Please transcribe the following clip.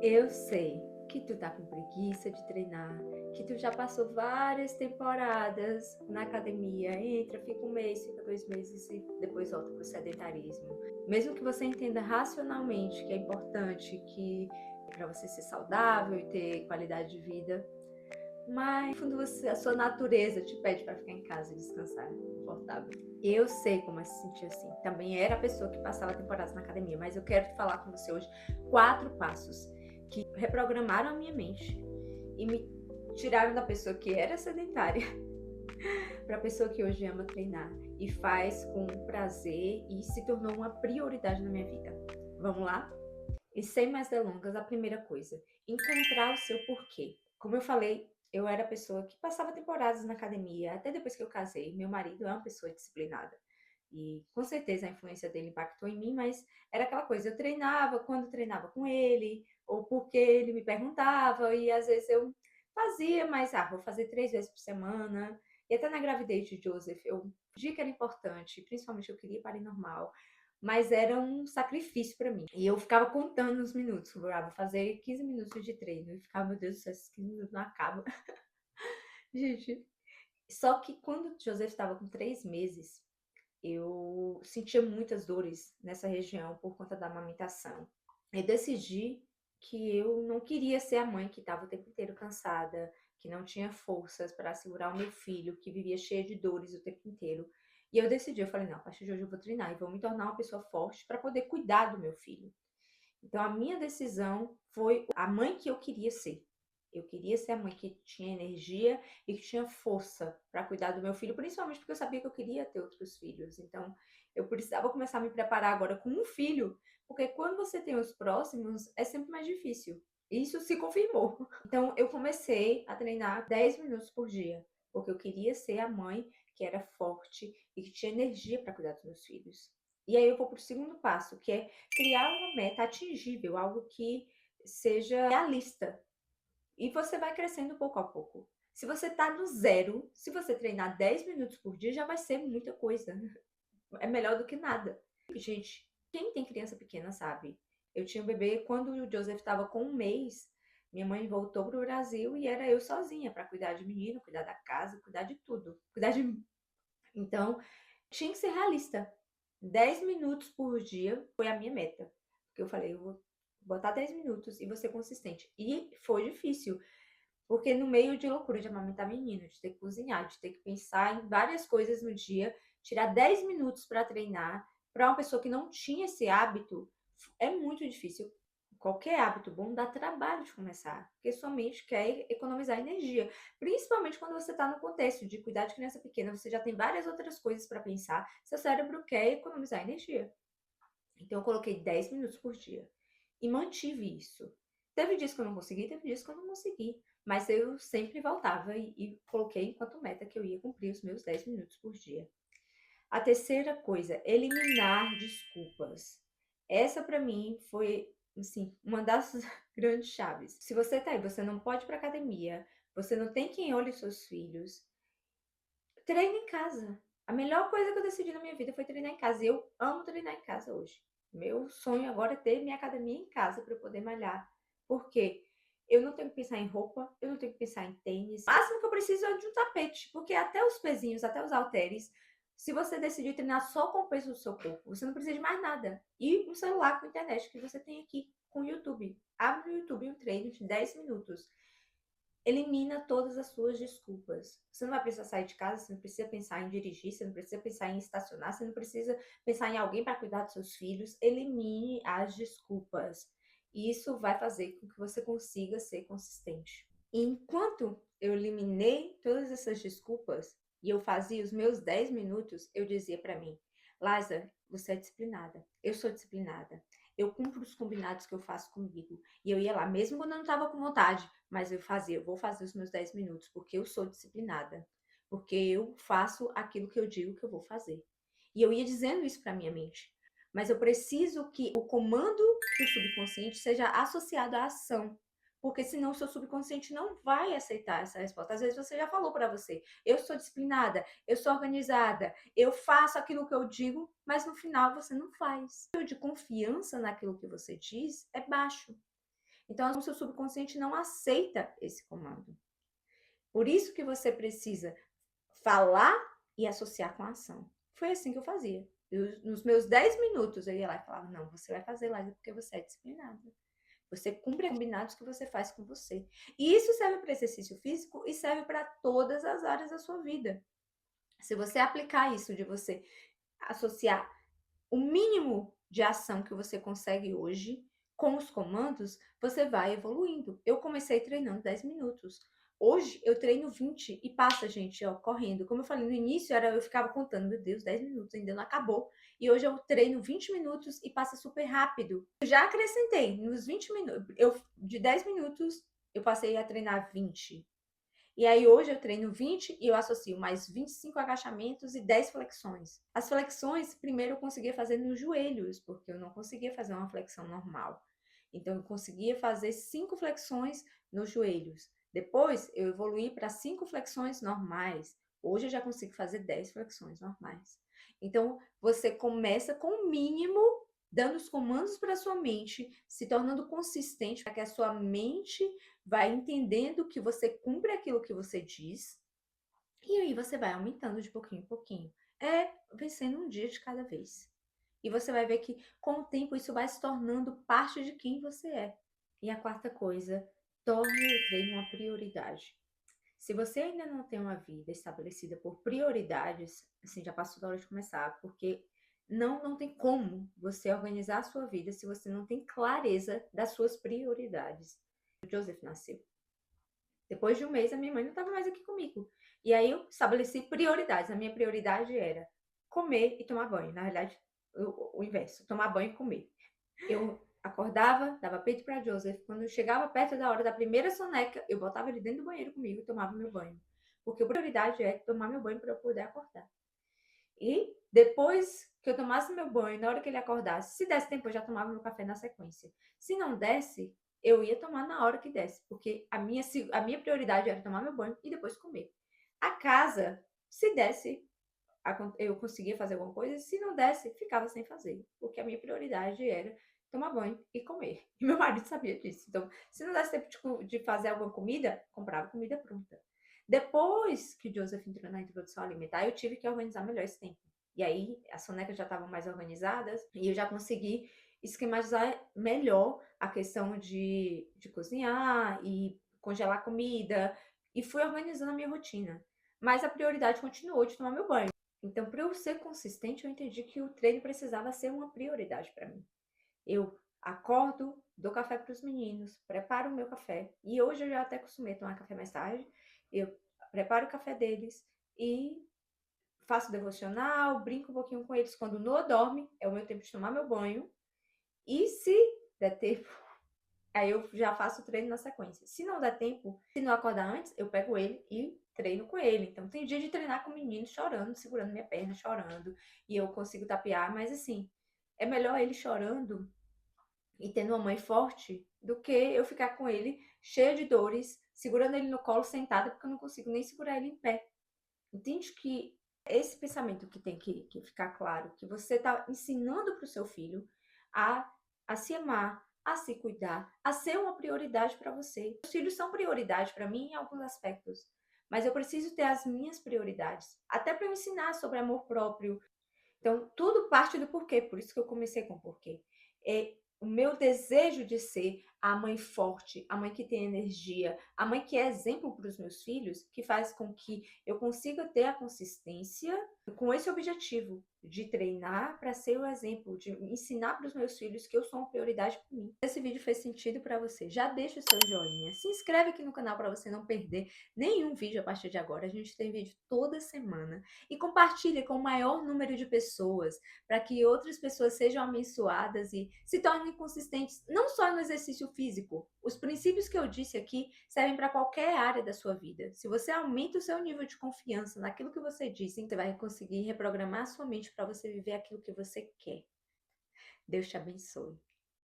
Eu sei que tu tá com preguiça de treinar, que tu já passou várias temporadas na academia, entra, fica um mês, fica 2 meses e depois volta pro sedentarismo. Mesmo que você entenda racionalmente que é importante, que é para você ser saudável e ter qualidade de vida, mas no fundo a sua natureza te pede para ficar em casa e descansar, confortável. Eu sei como é se sentir assim. Também era a pessoa que passava temporadas na academia, mas eu quero falar com você hoje 4 passos que reprogramaram a minha mente e me tiraram da pessoa que era sedentária para a pessoa que hoje ama treinar e faz com prazer e se tornou uma prioridade na minha vida. Vamos lá? E sem mais delongas, a primeira coisa, encontrar o seu porquê. Como eu falei, eu era a pessoa que passava temporadas na academia, até depois que eu casei. Meu marido é uma pessoa disciplinada. E com certeza a influência dele impactou em mim, mas era aquela coisa, eu treinava quando treinava com ele, ou porque ele me perguntava, e às vezes eu fazia, mas vou fazer 3 vezes por semana. E até na gravidez de Joseph, eu vi que era importante, principalmente eu queria parir normal, mas era um sacrifício para mim. E eu ficava contando os minutos, vou fazer 15 minutos de treino, e ficava, meu Deus do céu, esses 15 minutos não acabam. Gente, só que quando o Joseph estava com 3 meses, eu sentia muitas dores nessa região por conta da amamentação. Eu decidi que eu não queria ser a mãe que estava o tempo inteiro cansada, que não tinha forças para segurar o meu filho, que vivia cheia de dores o tempo inteiro. E eu decidi, eu falei, não, a partir de hoje eu vou treinar e vou me tornar uma pessoa forte para poder cuidar do meu filho. Então, a minha decisão foi a mãe que eu queria ser. Eu queria ser a mãe que tinha energia e que tinha força para cuidar do meu filho, principalmente porque eu sabia que eu queria ter outros filhos. Então, eu precisava começar a me preparar agora com um filho, porque quando você tem os próximos, é sempre mais difícil. Isso se confirmou. Então, eu comecei a treinar 10 minutos por dia, porque eu queria ser a mãe que era forte e que tinha energia para cuidar dos meus filhos. E aí eu vou para o segundo passo, que é criar uma meta atingível, algo que seja realista. E você vai crescendo pouco a pouco. Se você está no zero, se você treinar 10 minutos por dia, já vai ser muita coisa. É melhor do que nada. Gente, quem tem criança pequena sabe. Eu tinha um bebê quando o Joseph estava com um mês. Minha mãe voltou para o Brasil e era eu sozinha para cuidar de menino, cuidar da casa, cuidar de tudo. Cuidar de mim. Então, tinha que ser realista. 10 minutos por dia foi a minha meta. Porque eu falei, eu vou botar 10 minutos e vou ser consistente. E foi difícil, porque no meio de loucura de amamentar menino, de ter que cozinhar, de ter que pensar em várias coisas no dia, tirar 10 minutos para treinar, para uma pessoa que não tinha esse hábito, é muito difícil. Qualquer hábito bom dá trabalho de começar, porque sua mente quer economizar energia. Principalmente quando você está no contexto de cuidar de criança pequena, você já tem várias outras coisas para pensar, seu cérebro quer economizar energia. Então eu coloquei 10 minutos por dia e mantive isso. Teve dias que eu não consegui, teve dias que eu não consegui, mas eu sempre voltava e coloquei enquanto meta que eu ia cumprir os meus 10 minutos por dia. A terceira coisa, eliminar desculpas. Essa para mim foi, assim, uma das grandes chaves. Se você tá aí, você não pode ir pra academia, você não tem quem olhe os seus filhos, treine em casa. A melhor coisa que eu decidi na minha vida foi treinar em casa. E eu amo treinar em casa hoje. Meu sonho agora é ter minha academia em casa para eu poder malhar. Por quê? Eu não tenho que pensar em roupa, eu não tenho que pensar em tênis. O máximo que eu preciso é de um tapete, porque até os pezinhos, até os halteres, se você decidir treinar só com o peso do seu corpo, você não precisa de mais nada. E um celular com internet que você tem aqui, com o YouTube. Abre o YouTube um treino de 10 minutos. Elimina todas as suas desculpas. Você não vai precisar sair de casa, você não precisa pensar em dirigir, você não precisa pensar em estacionar, você não precisa pensar em alguém para cuidar dos seus filhos. Elimine as desculpas. E isso vai fazer com que você consiga ser consistente. E enquanto eu eliminei todas essas desculpas e eu fazia os meus 10 minutos, eu dizia para mim, Liza, você é disciplinada. Eu sou disciplinada. Eu cumpro os combinados que eu faço comigo. E eu ia lá, mesmo quando eu não estava com vontade, mas eu fazia, eu vou fazer os meus 10 minutos, porque eu sou disciplinada. Porque eu faço aquilo que eu digo que eu vou fazer. E eu ia dizendo isso para minha mente. Mas eu preciso que o comando do subconsciente seja associado à ação. Porque senão o seu subconsciente não vai aceitar essa resposta. Às vezes você já falou para você, eu sou disciplinada, eu sou organizada, eu faço aquilo que eu digo, mas no final você não faz. O nível de confiança naquilo que você diz é baixo. Então, o seu subconsciente não aceita esse comando. Por isso que você precisa falar e associar com a ação. Foi assim que eu fazia. Nos meus 10 minutos, eu ia lá e falava, não, você vai fazer lá porque você é disciplinada. Você cumpre os combinados que você faz com você. E isso serve para exercício físico e serve para todas as áreas da sua vida. Se você aplicar isso de você associar o mínimo de ação que você consegue hoje com os comandos, você vai evoluindo. Eu comecei treinando 10 minutos. Hoje eu treino 20 e passa, gente, ó, correndo. Como eu falei no início, eu ficava contando, meu Deus, 10 minutos, ainda não acabou. E hoje eu treino 20 minutos e passa super rápido. Eu já acrescentei nos 20 minutos, de 10 minutos eu passei a treinar 20. E aí hoje eu treino 20 e eu associo mais 25 agachamentos e 10 flexões. As flexões, primeiro eu conseguia fazer nos joelhos, porque eu não conseguia fazer uma flexão normal. Então eu conseguia fazer 5 flexões nos joelhos. Depois eu evoluí para 5 flexões normais. Hoje eu já consigo fazer 10 flexões normais. Então você começa com o mínimo, dando os comandos para a sua mente, se tornando consistente para que a sua mente vai entendendo que você cumpre aquilo que você diz, e aí você vai aumentando de pouquinho em pouquinho. É vencendo um dia de cada vez. E você vai ver que com o tempo isso vai se tornando parte de quem você é. E a quarta coisa, torne o treino uma prioridade. Se você ainda não tem uma vida estabelecida por prioridades, assim, já passou da hora de começar, porque não tem como você organizar a sua vida se você não tem clareza das suas prioridades. O Joseph nasceu. Depois de um mês, a minha mãe não estava mais aqui comigo. E aí eu estabeleci prioridades. A minha prioridade era comer e tomar banho. Na verdade, o inverso, tomar banho e comer. Eu acordava, dava peito para Joseph. Quando eu chegava perto da hora da primeira soneca, eu botava ele dentro do banheiro comigo e tomava meu banho. Porque a prioridade é tomar meu banho para eu poder acordar. E depois que eu tomasse meu banho, na hora que ele acordasse, se desse tempo, eu já tomava meu café na sequência. Se não desse, eu ia tomar na hora que desse, porque a minha prioridade era tomar meu banho e depois comer. A casa, se desse, eu conseguia fazer alguma coisa, se não desse, ficava sem fazer, porque a minha prioridade era tomar banho e comer. E meu marido sabia disso. Então, se não desse tempo de fazer alguma comida, comprava comida pronta. Depois que o Joseph entrou na introdução alimentar, eu tive que organizar melhor esse tempo. E aí, as sonecas já estavam mais organizadas e eu já consegui esquematizar melhor a questão de cozinhar e congelar comida e fui organizando a minha rotina. Mas a prioridade continuou de tomar meu banho. Então, para eu ser consistente, eu entendi que o treino precisava ser uma prioridade para mim. Eu acordo, dou café para os meninos, preparo o meu café. E hoje eu já até costumei tomar café mais tarde. Eu preparo o café deles e faço devocional, brinco um pouquinho com eles. Quando o Noah dorme, é o meu tempo de tomar meu banho. E se der tempo, aí eu já faço o treino na sequência. Se não der tempo, se não acordar antes, eu pego ele e treino com ele. Então tem dia de treinar com o menino chorando, segurando minha perna, chorando. E eu consigo tapear, mas assim, é melhor ele chorando e tendo uma mãe forte do que eu ficar com ele cheio de dores, segurando ele no colo sentada, porque eu não consigo nem segurar ele em pé. Entende que esse pensamento que tem que ficar claro, que você está ensinando para o seu filho a se amar, a se cuidar, a ser uma prioridade para você. Os filhos são prioridade para mim em alguns aspectos, mas eu preciso ter as minhas prioridades, até para eu ensinar sobre amor próprio. Então, tudo parte do porquê, por isso que eu comecei com o porquê. É o meu desejo de ser a mãe forte, a mãe que tem energia, a mãe que é exemplo para os meus filhos, que faz com que eu consiga ter a consistência com esse objetivo de treinar para ser o exemplo, de ensinar para os meus filhos que eu sou uma prioridade para mim. Se esse vídeo fez sentido para você, já deixa o seu joinha, se inscreve aqui no canal para você não perder nenhum vídeo a partir de agora. A gente tem vídeo toda semana. E compartilhe com o maior número de pessoas, para que outras pessoas sejam abençoadas e se tornem consistentes, não só no exercício físico. Os princípios que eu disse aqui servem para qualquer área da sua vida. Se você aumenta o seu nível de confiança naquilo que você disse, você vai conseguir reprogramar a sua mente para você viver aquilo que você quer. Deus te abençoe.